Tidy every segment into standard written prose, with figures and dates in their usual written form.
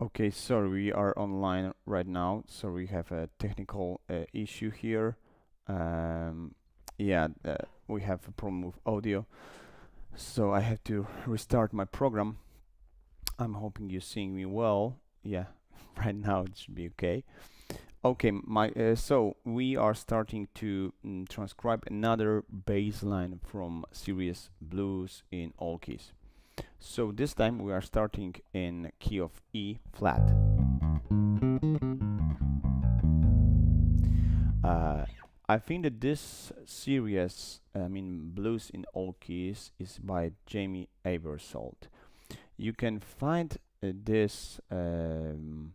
Okay, sorry, we are online right now, so we have a technical issue here. Um, yeah, we have a problem with audio, so I have to restart my program. I'm hoping you're seeing me well. Yeah, right now it should be okay. Okay, so we are starting to transcribe another bass line from series blues in all keys. So this time we are starting in key of E flat. I think that this series, Blues in All Keys, is by Jamie Aebersold. You can find this the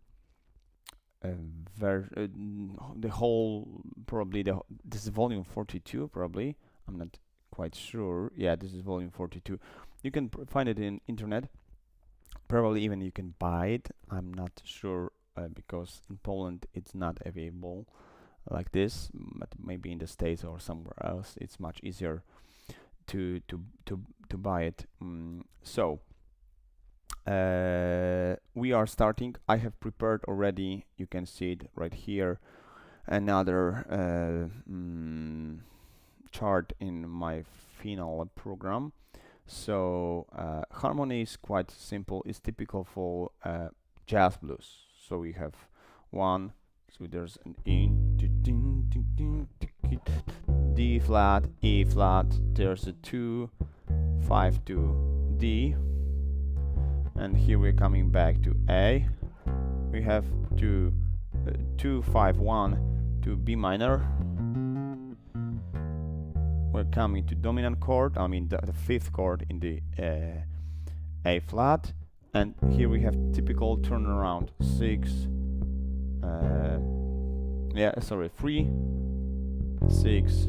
whole probably this is volume 42 probably. I'm not quite sure. Yeah, this is volume 42. You can find it in internet. Probably even you can buy it. I'm not sure because in Poland it's not available like this, but maybe in the States or somewhere else it's much easier to buy it. So we are starting. I have prepared already, you can see it right here, another chart in my final program. So harmony is quite simple. It's typical for jazz blues. So we have one, so there's an D flat, E flat, there's a 2, 5 to D, and here we're coming back to A. We have 2, 5, 1 to B minor. We're coming to dominant chord, the fifth chord in the A flat, and here we have typical turnaround 6, 3, 6,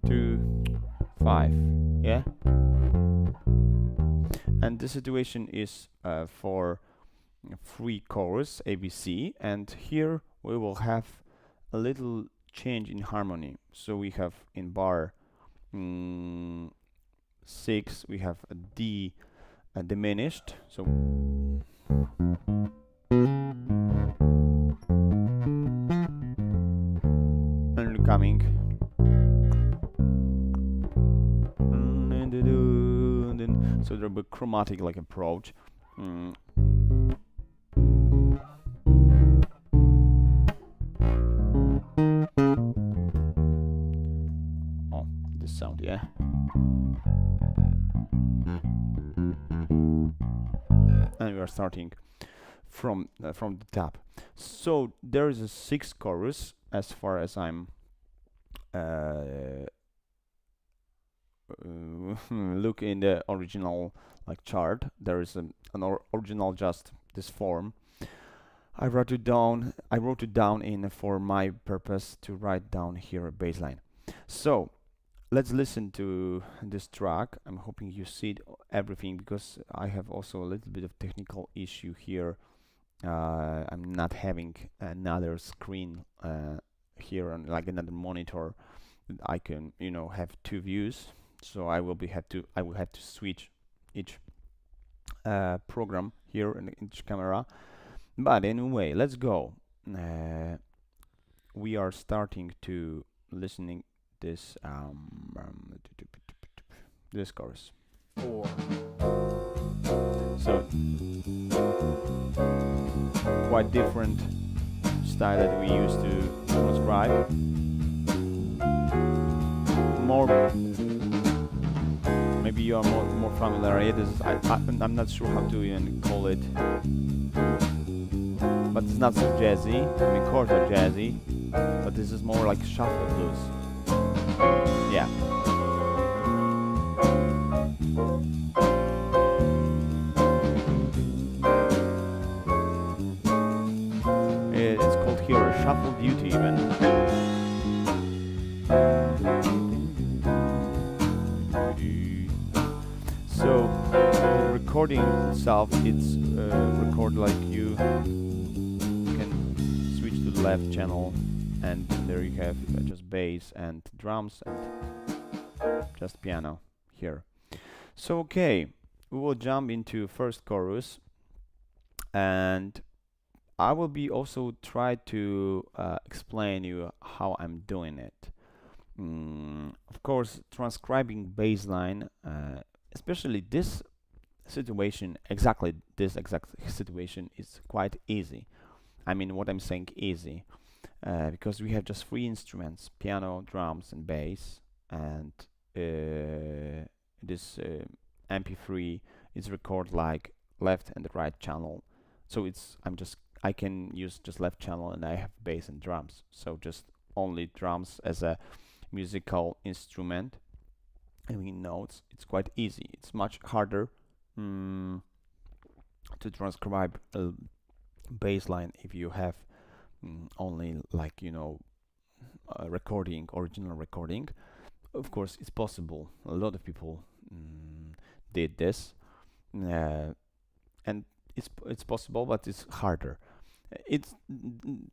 2, 5, yeah. And the situation is for free chorus ABC, and here we will have a little change in harmony. So we have in bar 6 we have a D diminished, so and coming so there'll be chromatic like approach. Oh, this sound, yeah. And we are starting from the top. So there is a 6th chorus as far as I'm look in the original like chart. There is an original just this form. I wrote it down in for my purpose to write down here a bass line. So let's listen to this track. I'm hoping you see everything because I have also a little bit of technical issue here. I'm not having another screen here on like another monitor that I can have two views. So I will have to switch each program here in each camera. But anyway, let's go. We are starting to listening this this chorus. 4. So quite different style that we used to transcribe. Maybe you are more familiar. I'm not sure how to even call it, but it's not so jazzy. Chords are jazzy, but this is more like shuffle blues. Yeah. It's called here a shuffle duty even. So the recording itself, it's record like you can switch to the left channel, and there you have just bass and drums and just piano here. So okay, we will jump into first chorus, and I will be also try to explain you how I'm doing it. Of course, transcribing baseline, especially this situation, exactly this exact situation, is quite easy. I mean, what I'm saying easy, because we have just three instruments: piano, drums, and bass, and this MP3 is record like left and right channel. So I can use just left channel, and I have bass and drums. So just only drums as a musical instrument, and we notes. It's quite easy. It's much harder to transcribe a bass line if you have only, like, a recording, original recording. Of course, it's possible. A lot of people did this, and it's possible, but it's harder.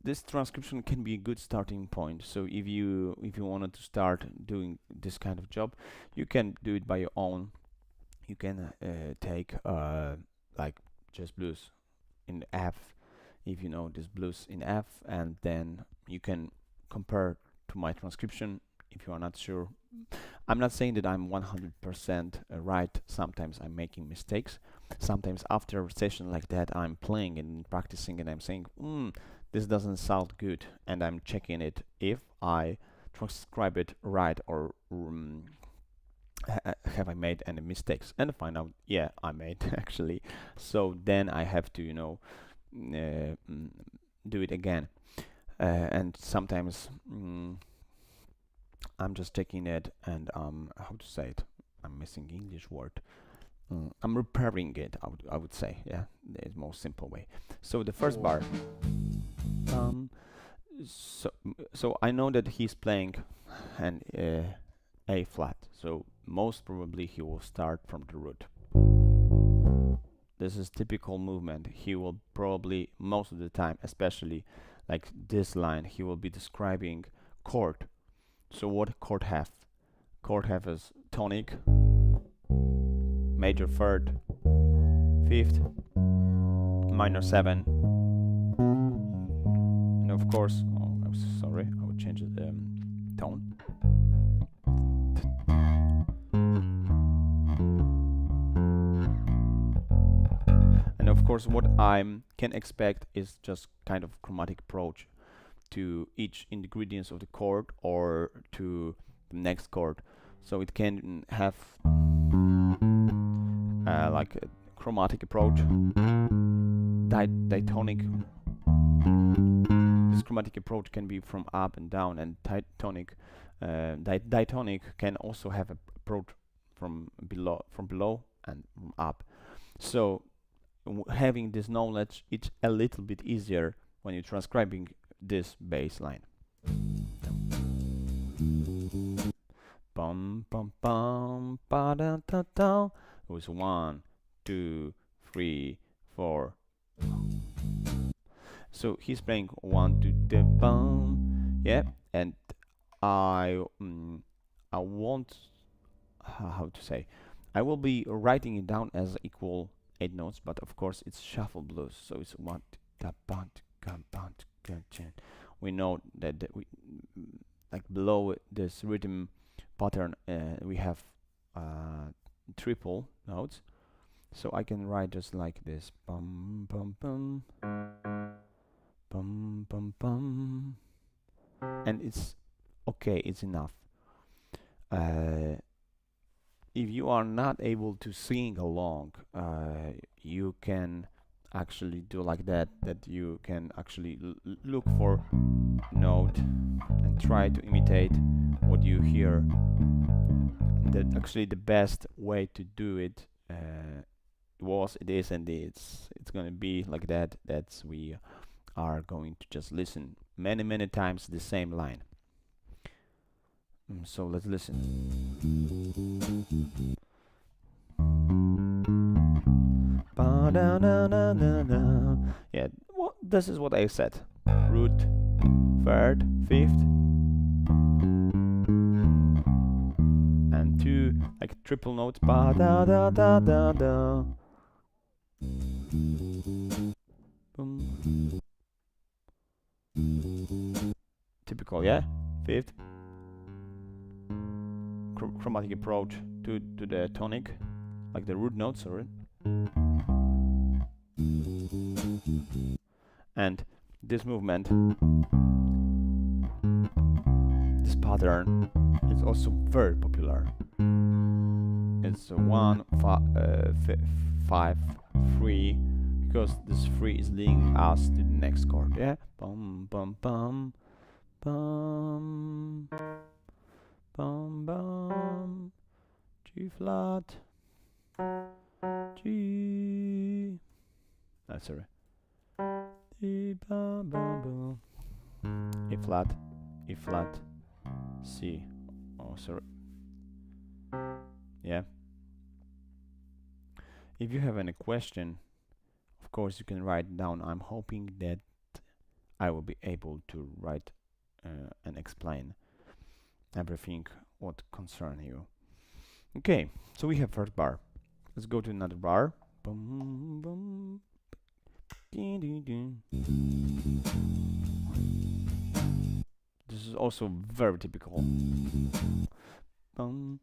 This transcription can be a good starting point. So if you wanted to start doing this kind of job, you can do it by your own. You can take like just blues in F, if you know this blues in F, and then you can compare to my transcription if you are not sure. I'm not saying that I'm 100% right. Sometimes I'm making mistakes. Sometimes after a session like that, I'm playing and practicing, and I'm saying, this doesn't sound good, and I'm checking it if I transcribe it right, or have I made any mistakes, and find out, yeah, I made actually. So then I have to do it again, and sometimes I'm just taking it and how to say it, I'm missing English word. I'm repairing it, I would say, yeah, the most simple way. So the first bar, so I know that he's playing an A flat, so most probably he will start from the root. This is typical movement. He will probably, most of the time, especially like this line, he will be describing chord. So what chord have? Chord have is tonic, major third, fifth, minor 7, and of course, I'm sorry, I will change the tone. And of course, what I can expect is just kind of chromatic approach to each ingredients of the chord or to the next chord. So it can have like a chromatic approach, diatonic. This chromatic approach can be from up and down, and diatonic can also have an approach from below and from up. So having this knowledge, it's a little bit easier when you're transcribing this bass line. Bum bum bum ba da da da. It was 1, 2, 3, 4. So he's playing 1, 2, the bum, yeah, and I won't, how to say, I will be writing it down as equal 8 notes, but of course it's shuffle blues, so it's 1, da bunt, bunt. We know that we, like below this rhythm pattern, we have triple notes, so I can write just like this: bum bum bum, bum bum bum, and it's okay. It's enough. If you are not able to sing along, you can actually do like that you can actually look for note and try to imitate what you hear. That actually the best way to do it it's gonna be like that. That's we are going to just listen many times the same line. So let's listen. Yeah, well, this is what I said: root, third, fifth, and 2 like triple notes. Ba da da da da da. Boom. typical, yeah. Fifth, chromatic approach to the tonic, like the root note, sorry. And this movement, this pattern is also very popular. It's 1 5 3, because this 3 is leading us to the next chord, yeah. Bum bum bum bum bum bum, G flat, G. Sorry. E bum bum bum. E flat, C. Oh, sorry. Yeah. If you have any question, of course you can write down. I'm hoping that I will be able to write and explain everything what concern you. Okay, so we have first bar. Let's go to another bar. Bum, bum. This is also very typical. Bum,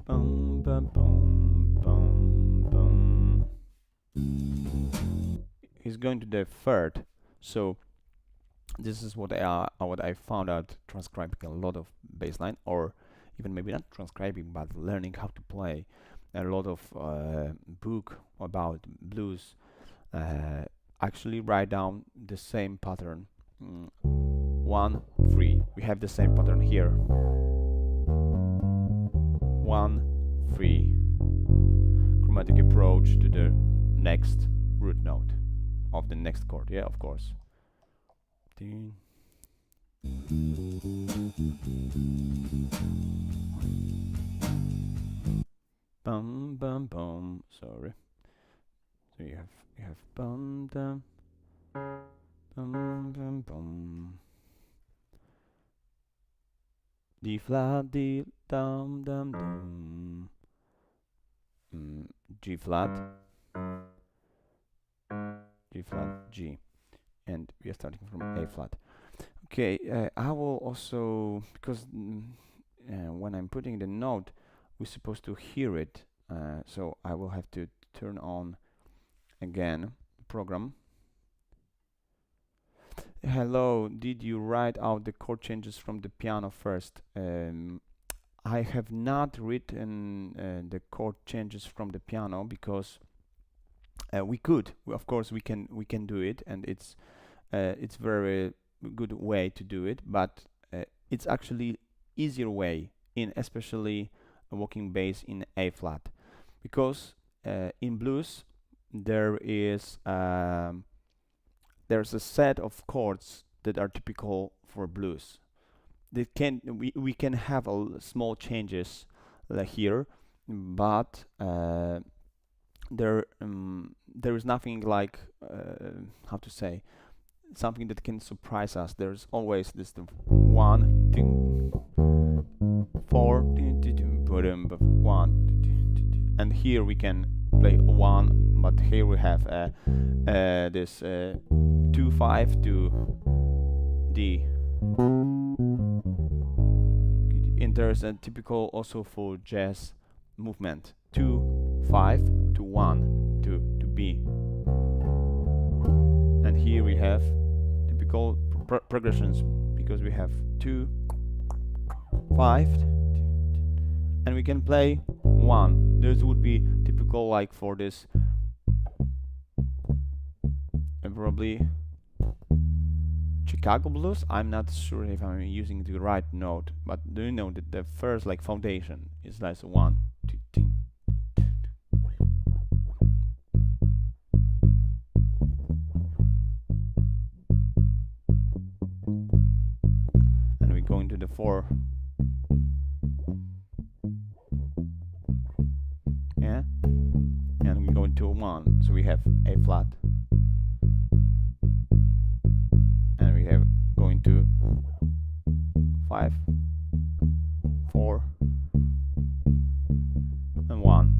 bum, bum, bum, bum, bum. He's going to the third, so this is what I found out transcribing a lot of bass line, or even maybe not transcribing, but learning how to play. A lot of book about blues actually write down the same pattern. 1 3. We have the same pattern here. 1 3. Chromatic approach to the next root note of the next chord. Yeah, of course. Bum bum bum. Sorry. So you have bum dum bum bum bum. D flat, D dum dum dum. G flat, G flat, G, and we are starting from A flat. Okay, I will also, because when I'm putting the note, we're supposed to hear it, so I will have to turn on again the program. Hello, did you write out the chord changes from the piano first? I have not written the chord changes from the piano, because we could, of course we can do it, and it's very good way to do it, but it's actually easier way, in especially a walking bass in A flat, because in blues there's a set of chords that are typical for blues. We can have small changes here, but there is nothing like how to say, something that can surprise us. There's always this 1 2 4 1, and here we can play 1, but here we have this 2 5 to D. And there's a typical also for jazz movement, 2 5 to 1 to B. And here we have typical progressions, because we have 2 5, and we can play 1. This would be typical like for this, probably Chicago blues. I'm not sure if I'm using the right note, but do you know that the first like foundation is like 1 2 3. And we go into the 4. Yeah, and we go into 1, so we have A flat, and we have going to 5 4 and 1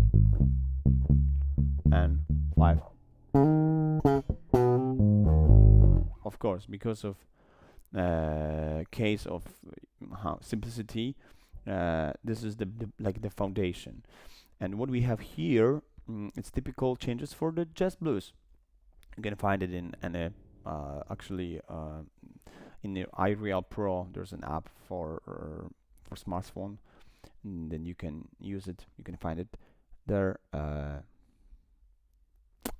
and 5. Of course, because of case of simplicity, this is like the foundation. And what we have here, it's typical changes for the jazz blues. You can find it in actually in the iReal Pro. There's an app for smartphone, and then you can use it. You can find it there,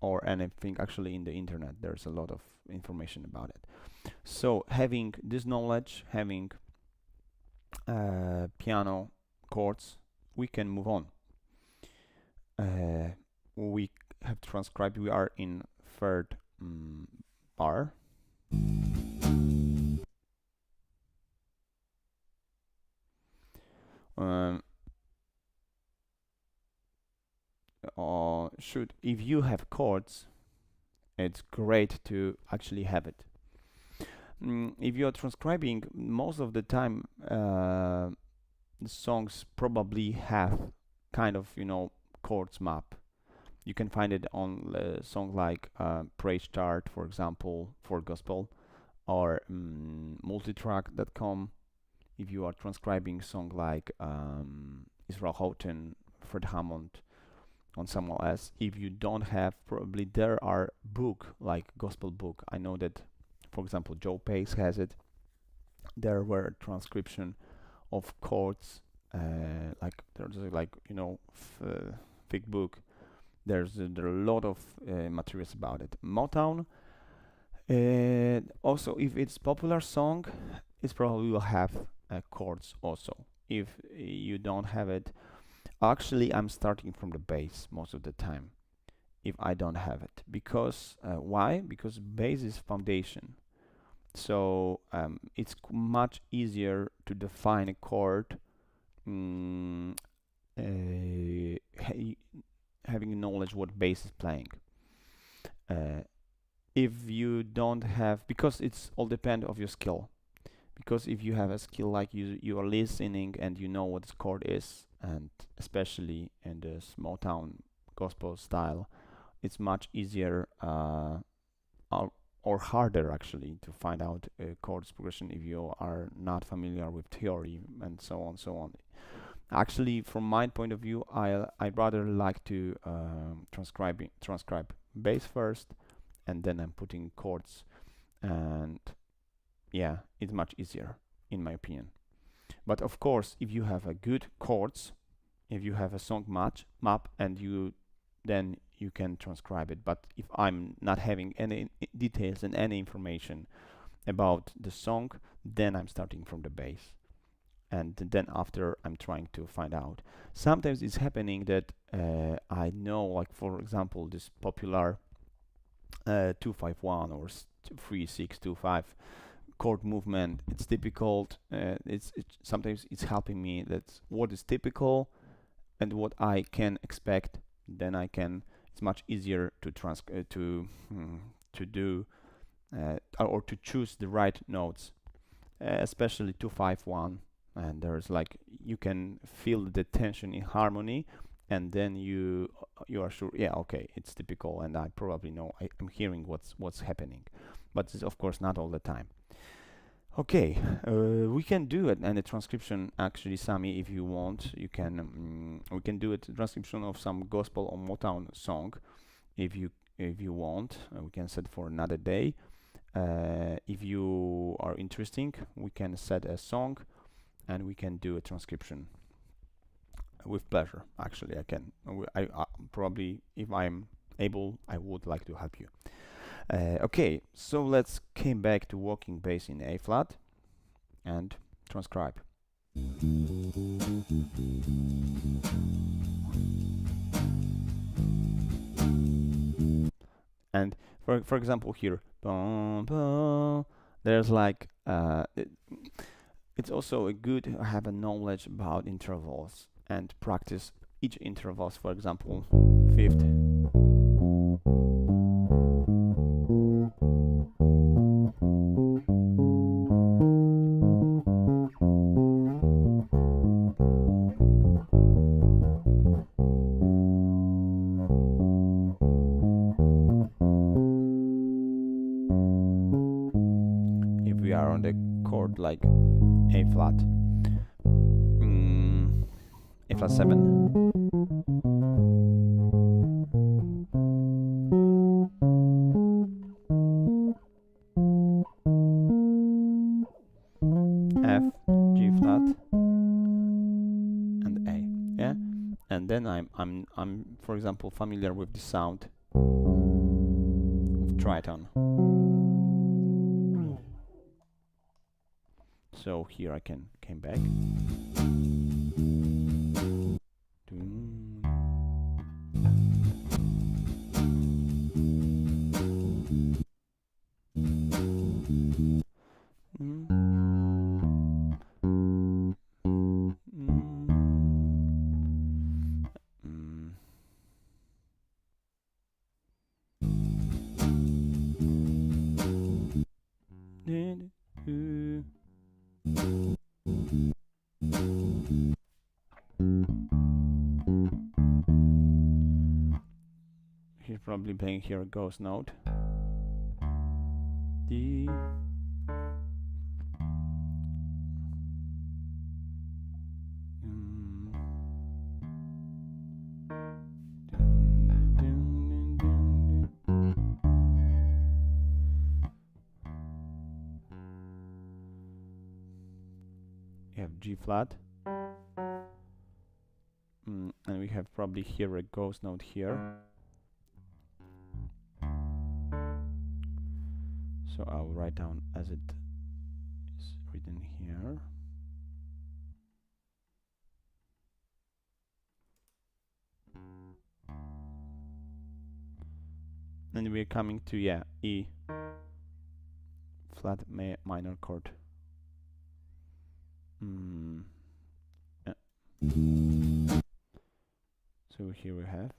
or anything actually in the internet. There's a lot of information about it. So having this knowledge, having piano chords, we can move on. We have transcribed. We are in third bar. If you have chords, it's great to actually have it. If you're transcribing, most of the time the songs probably have kind of, chords map. You can find it on a song like Praise Chart, for example, for gospel, or multitrack.com. If you are transcribing song like Israel Houghton, Fred Hammond, on someone else, if you don't have, probably there are book like gospel book. I know that, for example, Joe Pace has it. There were transcription of chords, like there's thick book. There are a lot of materials about it. Motown. Also, if it's popular song, it probably will have chords also. If you don't have it, actually, I'm starting from the bass most of the time. If I don't have it, because why? Because bass is foundation. So it's much easier to define a chord, having knowledge what bass is playing. If you don't have, because it's all depend of your skill. Because if you have a skill like you are listening and you know what this chord is, and especially in the Motown gospel style, it's much easier or harder actually to find out a chords progression if you are not familiar with theory and so on. Actually, from my point of view, I'd rather like to transcribe bass first, and then I'm putting chords, and yeah, it's much easier in my opinion. But of course, if you have a good chords, if you have a song map, and then you can transcribe it. But if I'm not having any details and any information about the song, then I'm starting from the bass, and then after I'm trying to find out. Sometimes it's happening that I know, like for example, this popular 251 or 3625 chord movement. It's typical. Sometimes it's helping me that what is typical and what I can expect. Then it's much easier to do or to choose the right notes, especially 251. And there's like, you can feel the tension in harmony, and then you are sure, yeah, okay, it's typical, and I probably know I'm hearing what's happening. But it's of course not all the time. Okay, we can do it, and a transcription actually, Sami, if you want, you can. We can do a transcription of some gospel or Motown song, if you want. We can set for another day. If you are interesting, we can set a song, and we can do a transcription with pleasure. Actually, I can. I probably, if I'm able, I would like to help you. Okay, so let's came back to walking bass in A flat and transcribe. And for example here, there's like it's also a good to have a knowledge about intervals and practice each intervals. For example, fifth. we are on the chord like A flat, A flat 7, F, G flat, and A. Yeah, and then I'm for example familiar with the sound of triton. So here I came back. He's probably playing here a ghost note. D. You have G flat. And we have probably here a ghost note here. So I'll write down as it is written here. And we're coming to, yeah, E flat minor chord. Yeah. So here we have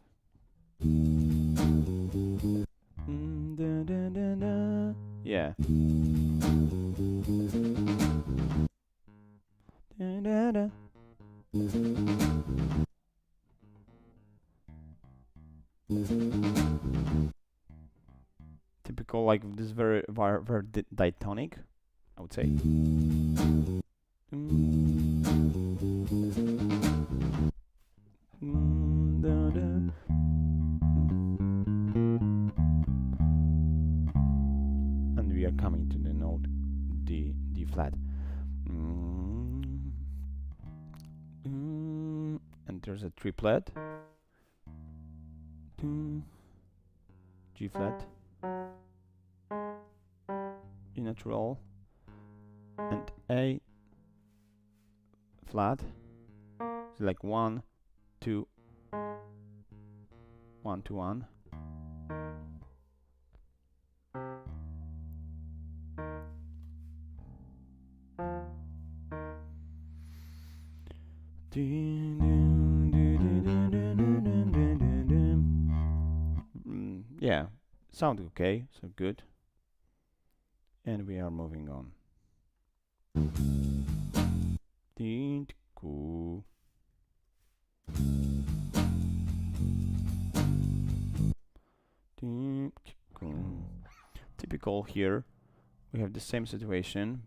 yeah. Typical, like this very diatonic, I would say. And we are coming to the note D flat. And there's a triplet. G flat, E natural, and A flat. It's like 1, 2, 1 to 1. Yeah, sound okay, so good. And we are moving on. Cool. Typical here, we have the same situation,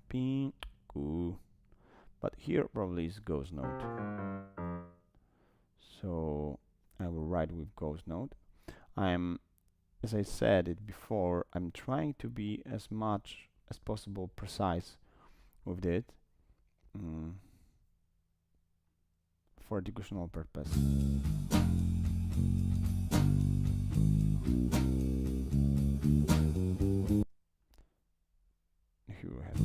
but here probably is ghost note. So I will write with ghost note. As I said it before, I'm trying to be as much as possible precise with it for educational purpose. Here we have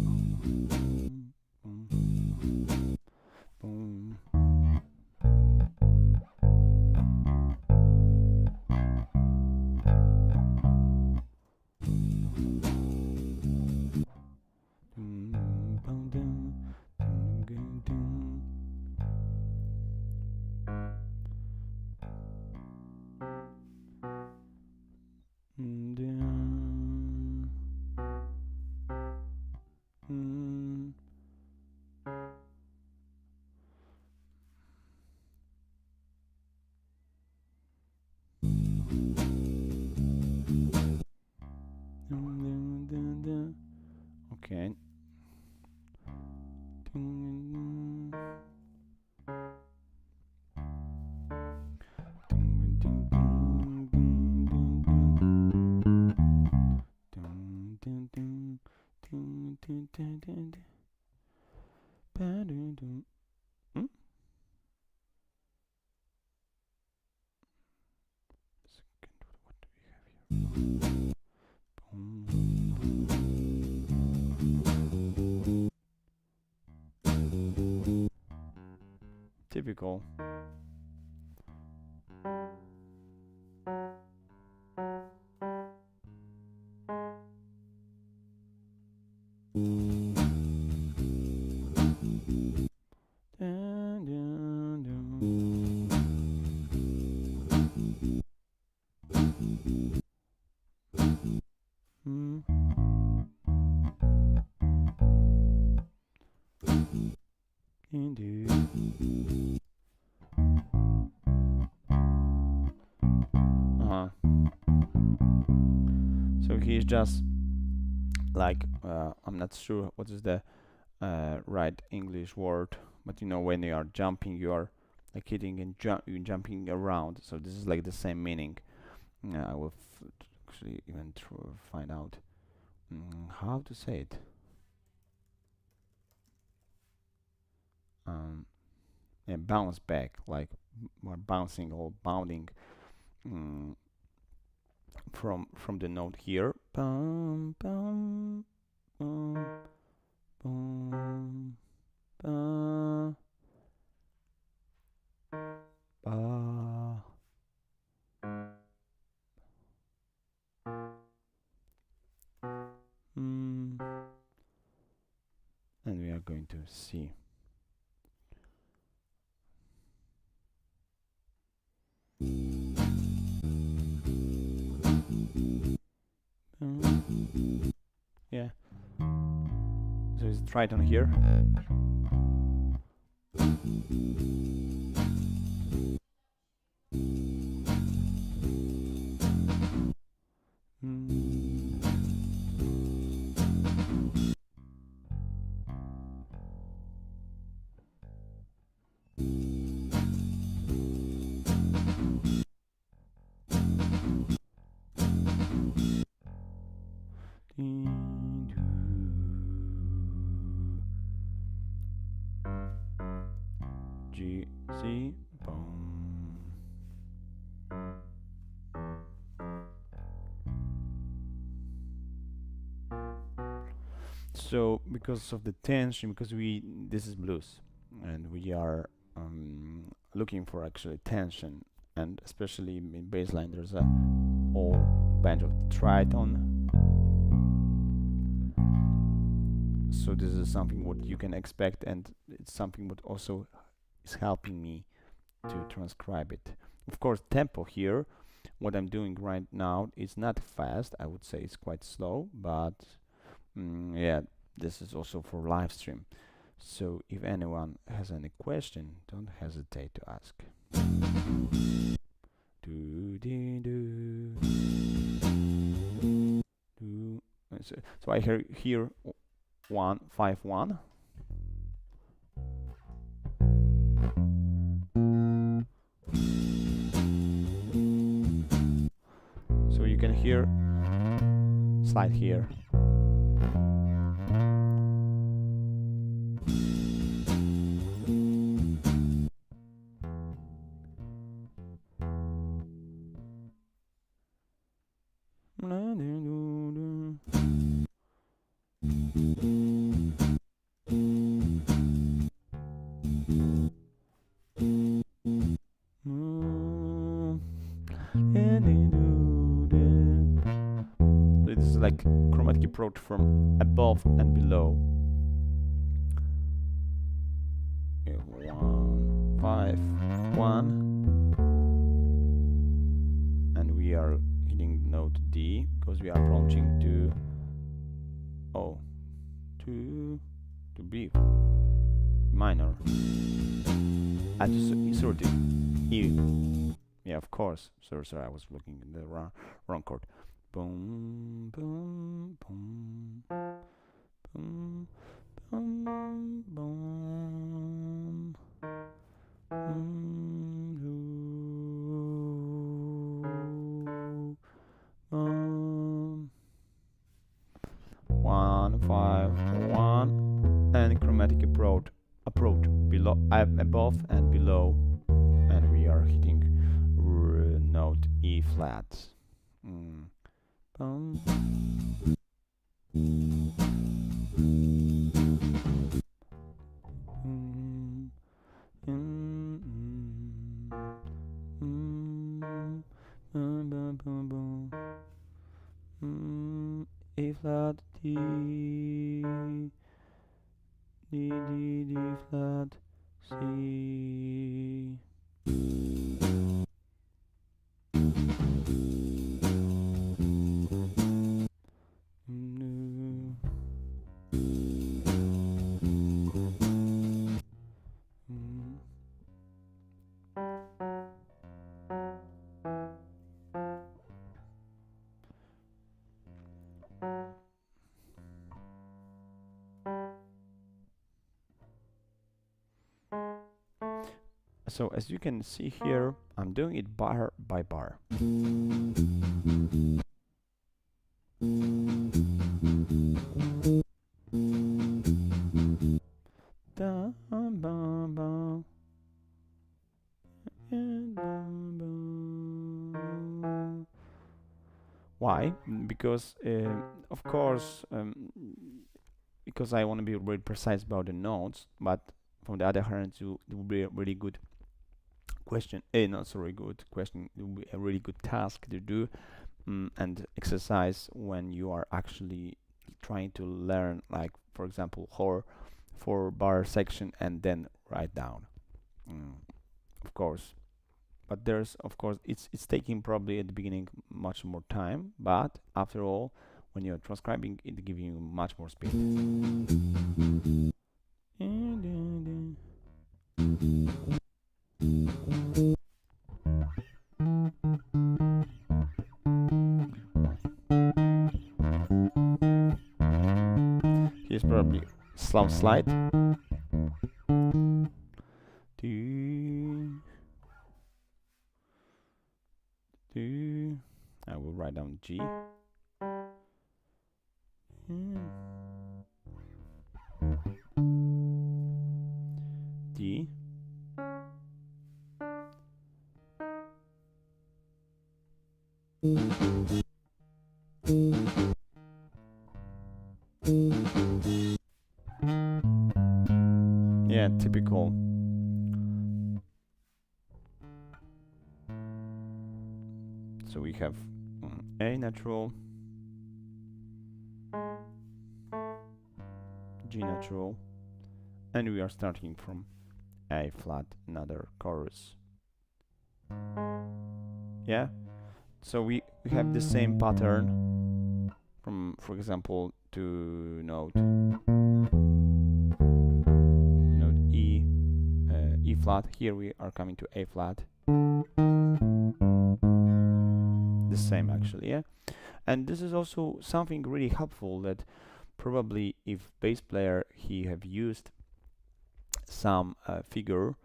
boom. Okay, Typical. So he's just like I'm not sure what is the right English word, but you know, when you are jumping, you are like hitting and jumping around. So this is like the same meaning. I will actually even find out how to say it. And bounce back, like more bouncing or bounding from the note here. Bum, bum, bum, bum, ba, ba. And we are going to see. Yeah. So it's right on here. G, C, boom. So because of the tension, because this is blues, and we are looking for actually tension, and especially in bassline, there's a whole bunch of tritone. So this is something what you can expect, and it's something what also is helping me to transcribe it. Of course, tempo here, what I'm doing right now is not fast. I would say it's quite slow, but yeah, this is also for live stream. So if anyone has any question, don't hesitate to ask. So I hear here 1 5 1. So you can hear slide here. So this is like chromatic approach from above and below. 1 5 1, and we are hitting note D because we are approaching to B minor. And to sort of E. Yeah, of course. Sorry, I was looking in the wrong chord. Boom, boom, boom, boom, boom, boom. 1 5 1, and chromatic approach below, above and below, and we are hitting note E flat. Bum. A flat, D, D flat, C. So as you can see here, I'm doing it bar by bar. Why? Because of course, because I want to be very precise about the notes, but from the other hand, it will be a really good question. Not so very good question. It will be a really good task to do and exercise when you are actually trying to learn, like for example, 4-bar section and then write down. Of course. But there's, of course, it's taking probably at the beginning much more time, but after all, when you're transcribing, it gives you much more speed. Here's probably some slide. I will write down G. D. Yeah, typical. So we have A natural, G natural, and we are starting from A flat, another chorus. Yeah, so we have the same pattern from, for example, to note E, E flat. Here we are coming to A flat. The same actually, yeah. And this is also something really helpful, that probably if bass player he have used some figure,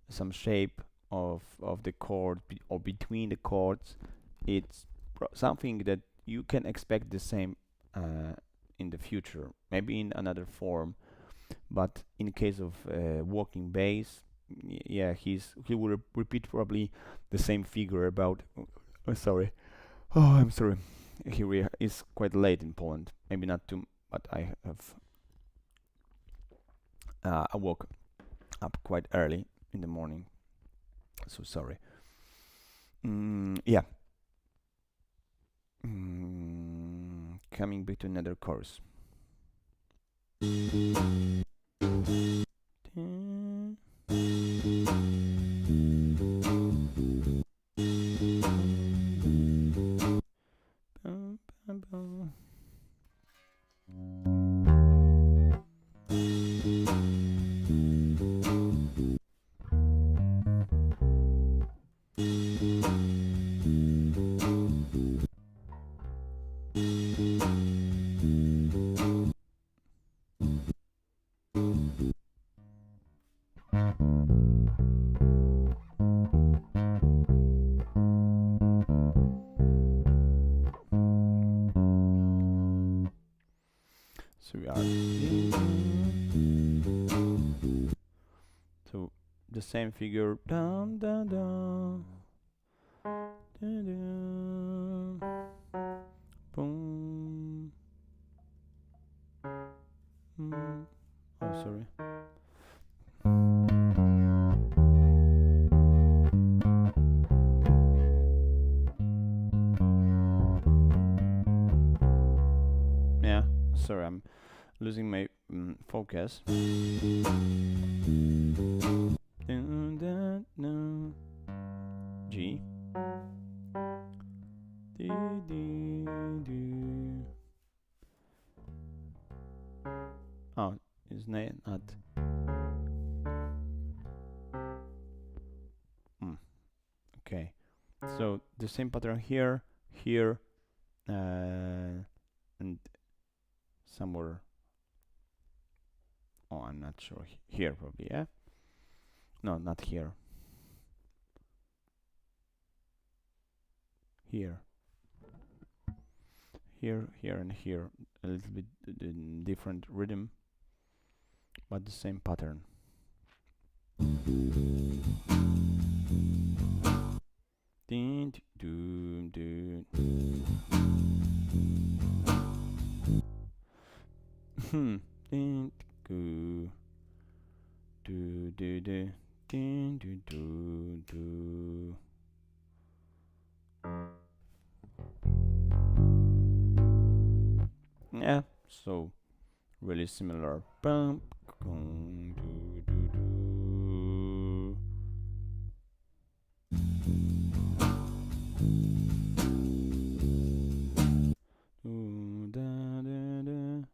some shape of the chord or between the chords, it's something that you can expect the same in the future, maybe in another form. But in case of walking bass, yeah, he will repeat probably the same figure about. Sorry. Oh, I'm sorry. Here we are. It's quite late in Poland. Maybe not too, but I have. I woke up quite early in the morning, so sorry. Yeah. Coming back to another chorus. So we are so the same figure down down down dun, dun, boom. Oh, sorry. Yeah, sorry, I'm losing my focus. G. D, D, D. Oh, it's not. Okay, so the same pattern here, here, and somewhere. Oh, I'm not sure. Here probably, yeah. No, not here. Here. Here, here, and here. A little bit different rhythm, but the same pattern. Ding, do, do. Ding, go. Do, do, do. Ding, do, do, do. Yeah, so really similar. Bum, do, do, do. Do, da, da, da.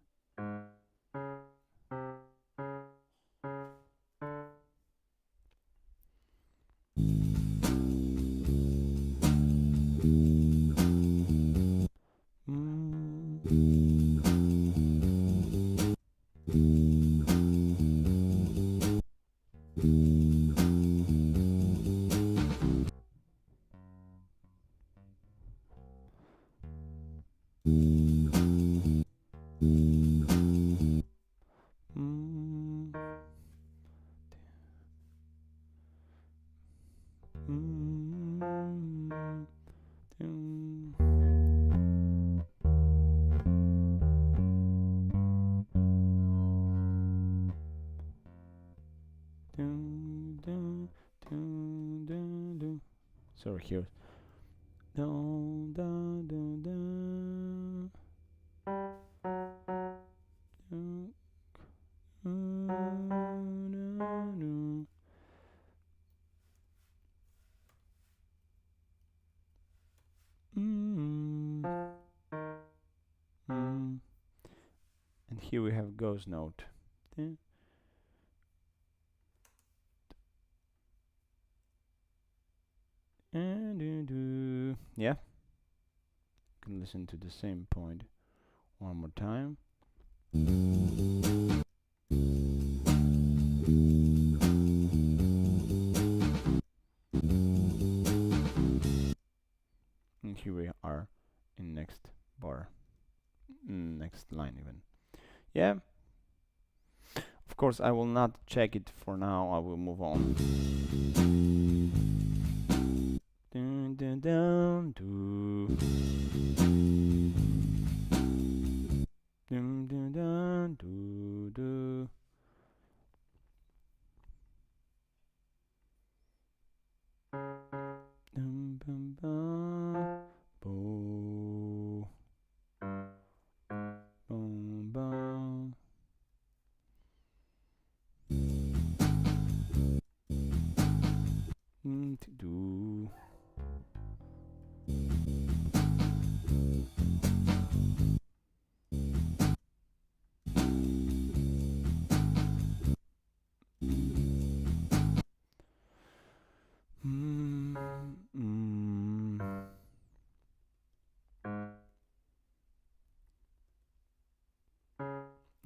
Sorry, here. And here we have ghost note. Yeah, you can listen to the same point one more time. And here we are in next bar, next line even. Yeah, of course I will not check it for now, I will move on. Dun, dun, dun, do. Dun, dun, dun, do, do. Dum, bum, bum, bo. Bum, bum. Do.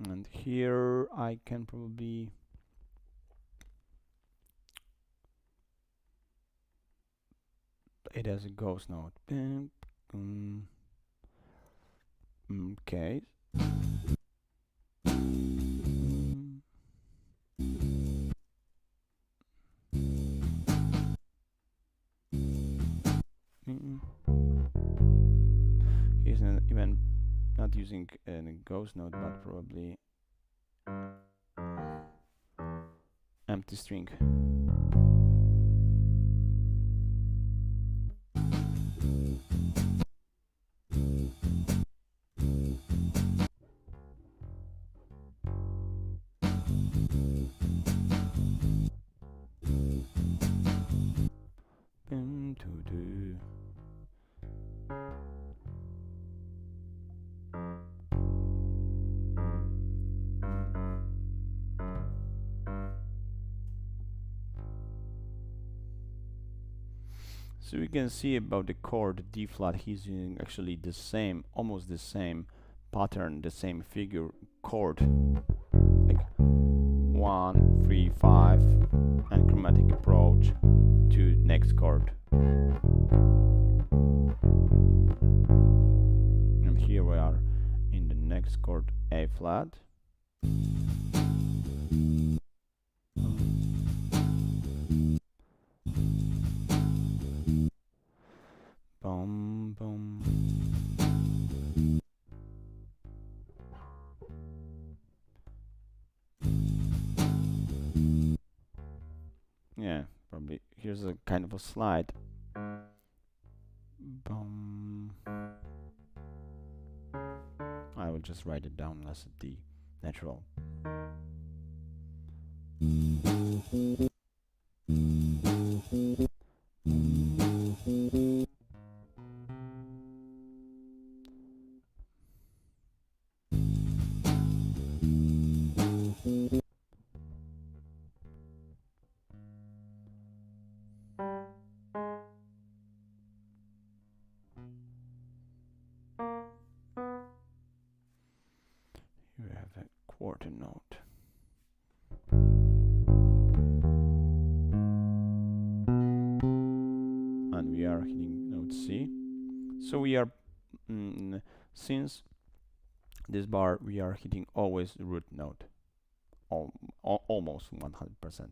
And here I can probably it has a ghost note. Okay. He's not even not using a ghost node, but probably empty string. So we can see about the chord D flat, he's using actually the same, almost the same pattern, the same figure chord, like 1, 3, 5, and chromatic approach to next chord. And here we are in the next chord, A flat. Boom, boom. Yeah, probably here's a kind of a slide. Boom. I will just write it down as a D, natural. Here we have a quarter note. And we are hitting note C. So we are, since this bar, we are hitting always root note. Almost 100%.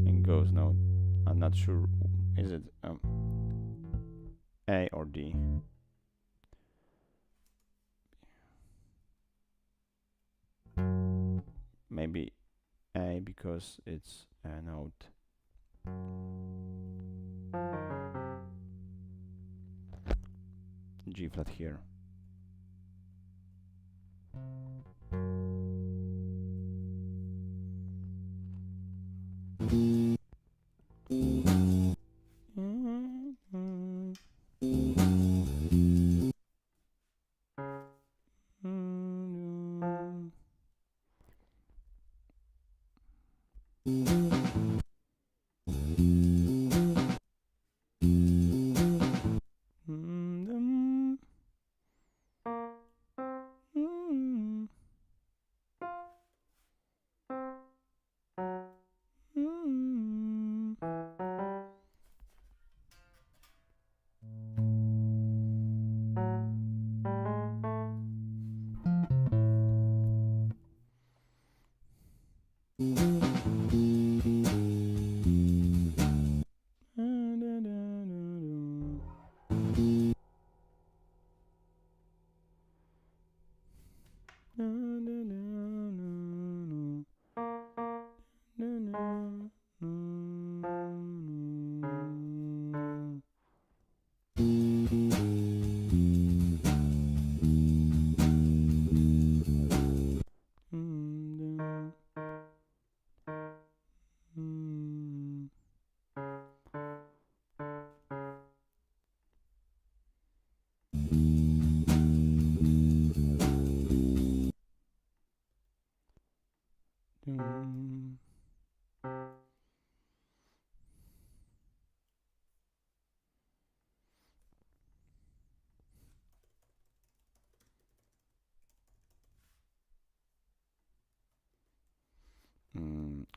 And goes note. I'm not sure, is it A or D? Maybe A because it's a note. G flat here.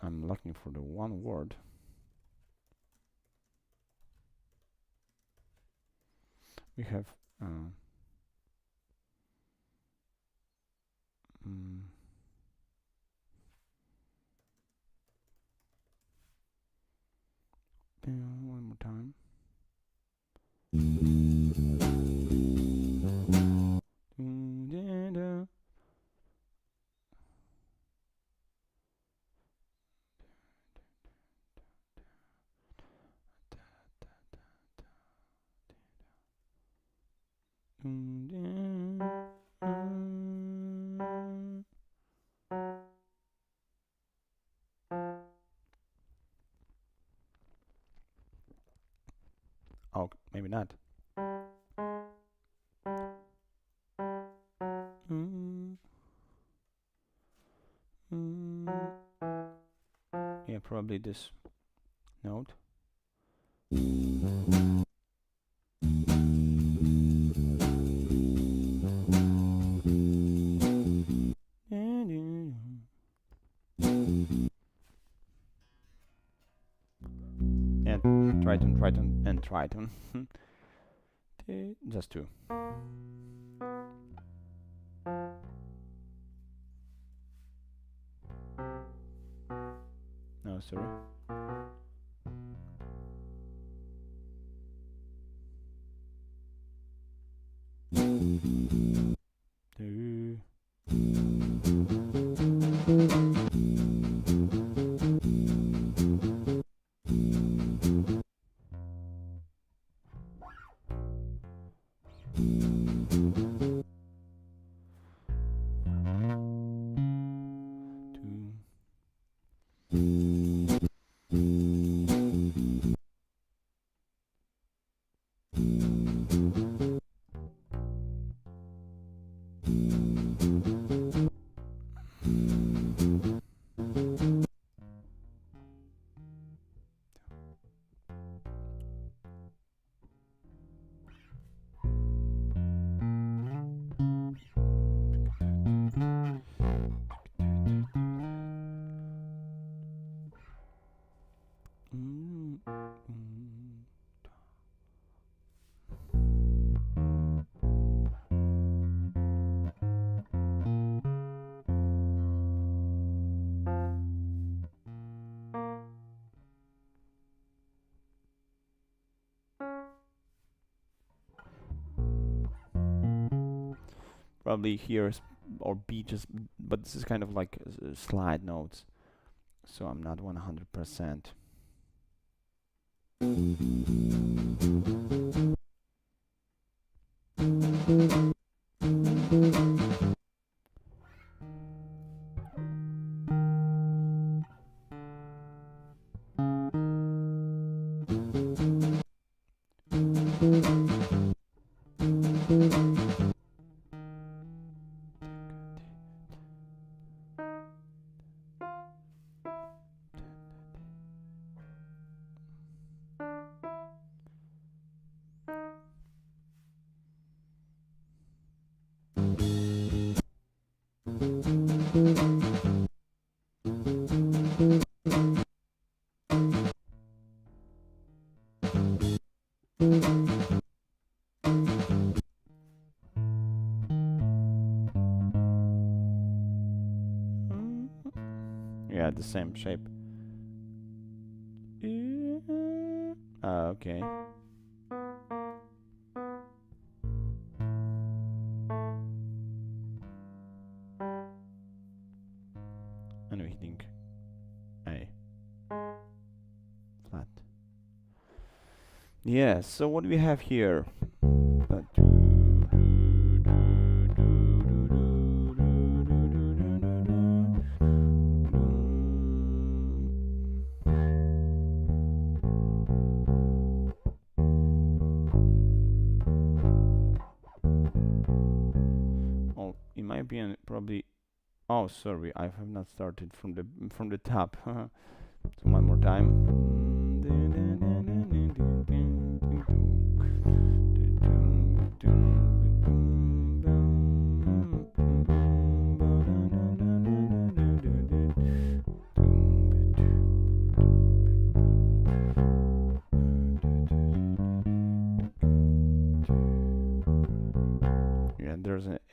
I'm looking for the one word. We have one more time. Oh, maybe not. Yeah, probably this note. And Triton, and Triton. Just two. No, sorry. Two. Probably here or B just, but this is kind of like slide notes, so I'm not 100%. Yeah, the same shape. Okay. And we're hitting A. Flat. Yeah, so what do we have here? Oh, in my opinion, probably. Oh, sorry, I have not started from the top. So one more time.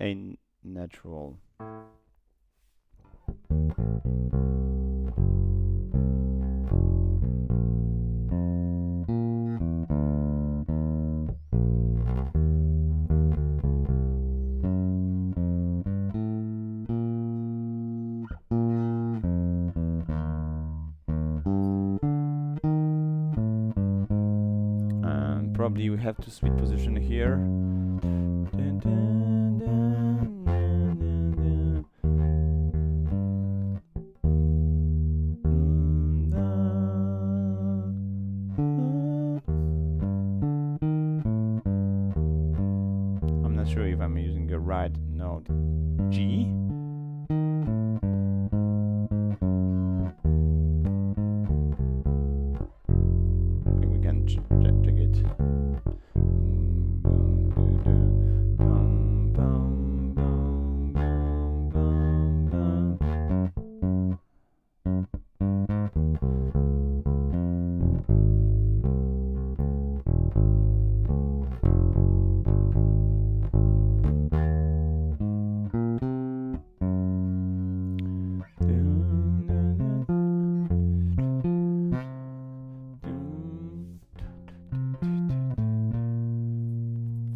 a natural. And probably you have to switch position here. Dun, dun, dun, dun, dun, dun. I'm not sure if I'm using the right note. G. Okay, we can check it.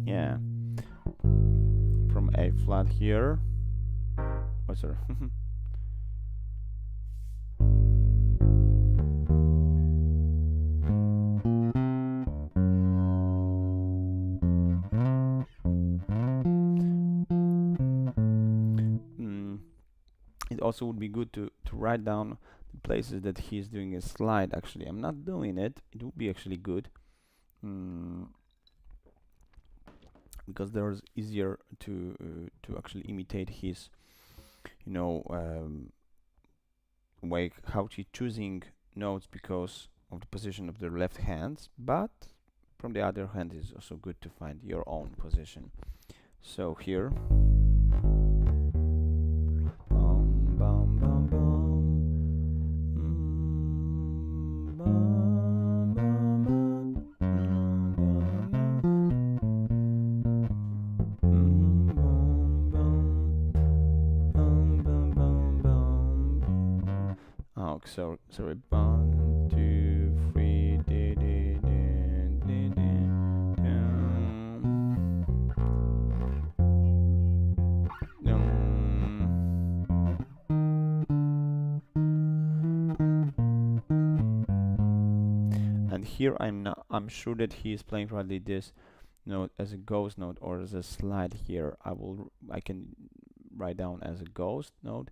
Yeah, from A flat here. Oh, sorry. It also would be good to write down the places that he's doing a slide. Actually, I'm not doing it. It would be actually good. Because there's easier to actually imitate his, you know, way how he's choosing notes because of the position of the left hands. But from the other hand, it's also good to find your own position. So here. Oh, sorry. 1, 2, 3. And here I'm sure that he is playing probably this note as a ghost note or as a slide here. I can write down as a ghost note.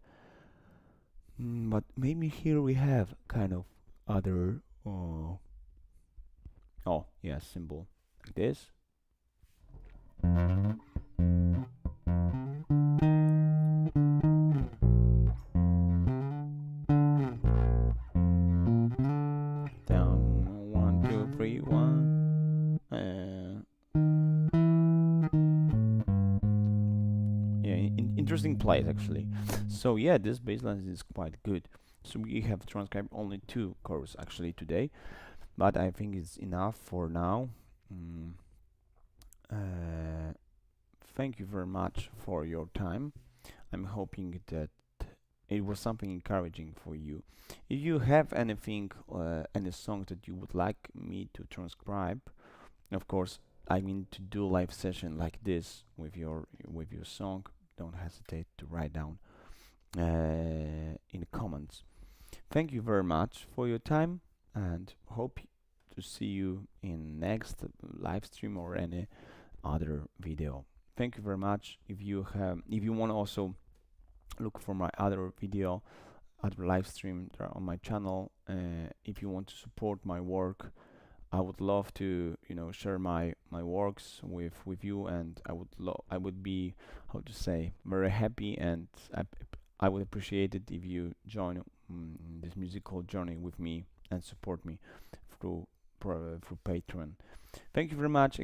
But maybe here we have kind of other oh yeah, symbol like this. Down 1, 2, 3, 1. Yeah, interesting place actually. So yeah, this baseline is quite good. So we have transcribed only 2 chords actually today, but I think it's enough for now. Thank you very much for your time. I'm hoping that it was something encouraging for you. If you have anything, any songs that you would like me to transcribe, of course, I mean to do live session like this with your song, don't hesitate to write down in the comments. Thank you very much for your time, and hope to see you in next live stream or any other video. Thank you very much. If you want to also look for my other video, other live stream on my channel, if you want to support my work, I would love to share my works with you, and I would be, how to say, very happy, and I would appreciate it if you join this musical journey with me and support me through Patreon. Thank you very much.